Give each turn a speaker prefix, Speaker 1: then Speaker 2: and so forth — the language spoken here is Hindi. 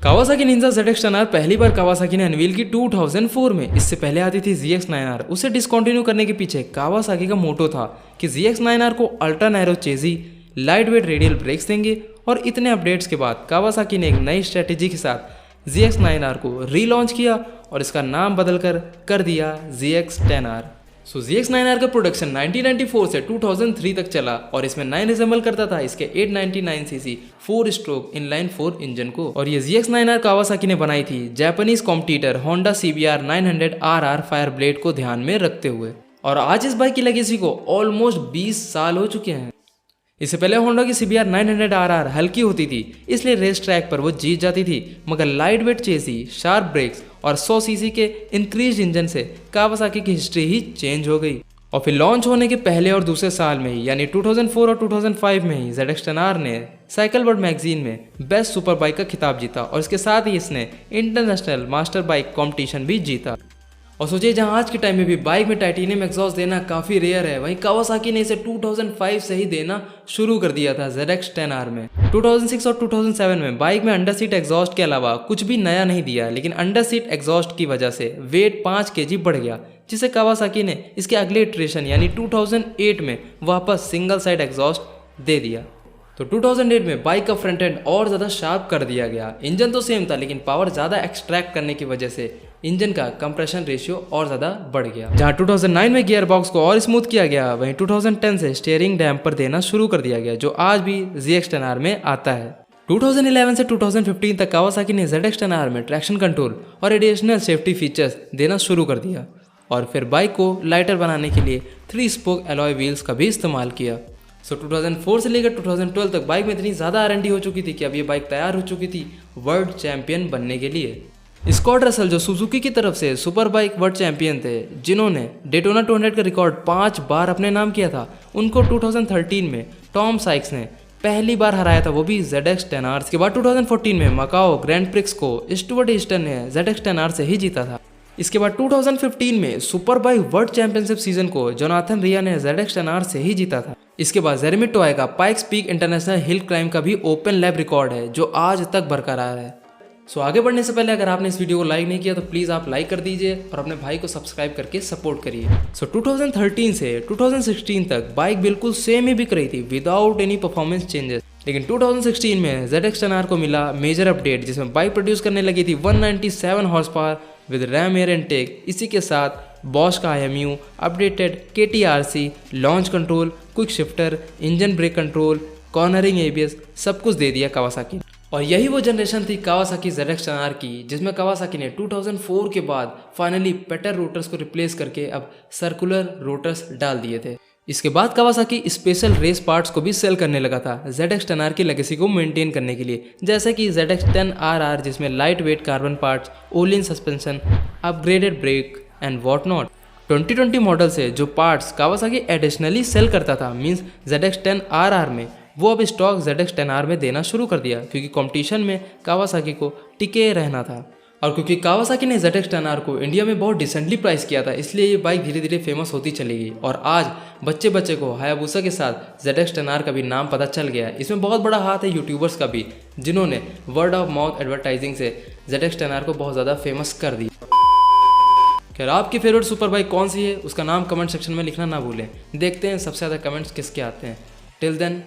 Speaker 1: कावासाकी निंजा ZX-10R पहली बार कावासाकी ने अनवील की 2004 में। इससे पहले आती थी ZX-9R। उसे डिसकंटिन्यू करने के पीछे कावासाकी का मोटो था कि ZX-9R को ultra narrow चेजी, light weight radial breaks देंगे। और इतने अपडेट्स के बाद कावासाकी ने एक नई स्ट्रेटेजी के साथ ZX-9R को रीलॉन्च किया और इसका नाम बदल कर दिया ZX-10R। ZX-9R का प्रोडक्शन 1994 से 2003 तक चला और इसमें 9 रिजेंबल करता था इसके 899cc 4 स्ट्रोक इनलाइन 4 इंजन को। और ये ZX-9R कावासाकी ने बनाई थी Japanese competitor Honda CBR 900RR Fireblade को ध्यान में रखते हुए। और आज इस बाइक की लेगेसी को ऑलमोस्ट 20 साल हो चुके हैं। इससे पहले होंडा की CBR 900RR हल्की होती थी, इसलिए रेस ट्रैक पर वो जीत जाती थी, मगर लाइट वेट चेसी, शार्प ब्रेक्स और 100cc के इंक्रीज इंजन से कावासाकी की हिस्ट्री ही चेंज हो गई। और फिर लॉन्च होने के पहले और दूसरे साल में ही यानी 2004 और 2005 में ही ZX-10R ने साइकिल वर्ल्ड मैगजीन में बेस्ट सुपर बाइक का खिताब जीता और इसके साथ ही इसने इंटरनेशनल मास्टर बाइक कॉम्पिटिशन भी जीता। और सोचिए, जहां आज के टाइम में भी बाइक में टाइटेनियम एग्जॉस्ट देना काफ़ी रेयर है, वहीं कावासाकी ने इसे 2005 से ही देना शुरू कर दिया था ZX-10R में। 2006 और 2007 में बाइक में अंडर सीट एग्जॉस्ट के अलावा कुछ भी नया नहीं दिया, लेकिन अंडर सीट एग्जॉस्ट की वजह से वेट 5 kg बढ़ गया, जिसे कावासाकी ने इसके अगले इटरेशन यानी 2008 में वापस सिंगल साइड एग्जॉस्ट दे दिया। तो 2008 में बाइक का फ्रंट एंड और ज़्यादा शार्प कर दिया गया। इंजन तो सेम था, लेकिन पावर ज़्यादा एक्सट्रैक्ट करने की वजह से इंजन का कंप्रेशन रेशियो और ज़्यादा बढ़ गया। जहां 2009 में गियर बॉक्स को और स्मूथ किया गया, वहीं 2010 से स्टीयरिंग डैम्पर देना शुरू कर दिया गया, जो आज भी ZX-10R में आता है। 2011 से 2015 तक कावासाकी ने ZX-10R में ट्रैक्शन कंट्रोल और एडिशनल सेफ्टी फीचर्स देना शुरू कर दिया। और फिर बाइक को लाइटर बनाने के लिए 3 स्पोक एलॉय व्हील्स का भी इस्तेमाल किया। 2004 से लेकर 2012 तक बाइक में इतनी ज़्यादा R&D हो चुकी थी कि अब ये बाइक तैयार हो चुकी थी वर्ल्ड चैंपियन बनने के लिए। स्कॉट रसल, जो सुजुकी की तरफ से सुपर बाइक वर्ल्ड चैंपियन थे, जिन्होंने डेटोना 200 का रिकॉर्ड 5 बार अपने नाम किया था, उनको 2013 में टॉम साइक्स ने पहली बार हराया था, वो भी ZX-10R। के बाद 2014 में मकाओ ग्रैंड प्रिक्स को स्टुअर्ट ईस्टन ने ZX-10R से ही जीता था। इसके बाद 2015 में super bike world championship season को जोनाथन रिया ने ZX-10R से ही जीता था। इसके बाद जेरेमी टोय का Pikes peak international hill climb का भी ओपन लैब रिकॉर्ड है, जो आज तक बरकरार है। आगे बढ़ने से पहले अगर आपने इस वीडियो को लाइक नहीं किया तो प्लीज़ आप लाइक कर दीजिए और अपने भाई को सब्सक्राइब करके सपोर्ट करिए। 2013 से 2016 तक बाइक बिल्कुल सेम ही बिक रही थी विदाउट एनी परफॉर्मेंस चेंजेस, लेकिन 2016 में ZX-10R को मिला मेजर अपडेट, जिसमें बाइक प्रोड्यूस करने लगी थी 197 horse power with RAM air intake. इसी के साथ बॉश का IMU, updated KTRC, launch control, quick shifter, engine brake control, cornering ABS, सब कुछ दे दिया कावासाकी। और यही वो जनरेशन थी कावासाकी ZX-10R की, जिसमें कावासाकी ने 2004 के बाद फाइनली पेटर रोटर्स को रिप्लेस करके अब सर्कुलर रोटर्स डाल दिए थे। इसके बाद कावासाकी स्पेशल रेस पार्ट्स को भी सेल करने लगा था ZX-10R की लेगेसी को मेंटेन करने के लिए, जैसे कि ZX-10RR, जिसमें light weight carbon parts, Ohlins suspension, upgraded brake and what not. 2020 model से जो पार्ट्स कावासाकी एडिशनली सेल करता था मींस ZX-10RR में, वो अब स्टॉक ZX-10R में देना शुरू कर दिया, क्योंकि कंपटीशन में कावासाकी को टिके रहना था। और क्योंकि कावासाकी ने ZX-10R को इंडिया में बहुत डिसेंटली प्राइस किया था, इसलिए ये बाइक धीरे धीरे फेमस होती चली गई। और आज बच्चे बच्चे को हायाबुसा के साथ ZX-10R का भी नाम पता चल गया है। इसमें बहुत बड़ा हाथ है यूट्यूबर्स का भी, जिन्होंने वर्ड ऑफ माउथ एडवर्टाइजिंग से ZX-10R को बहुत ज़्यादा फेमस कर दिया। खैर, आपकी फेवरेट सुपर बाइक कौन सी है, उसका नाम कमेंट सेक्शन में लिखना ना भूलें। देखते हैं सबसे ज़्यादा कमेंट्स किसके आते हैं। Till then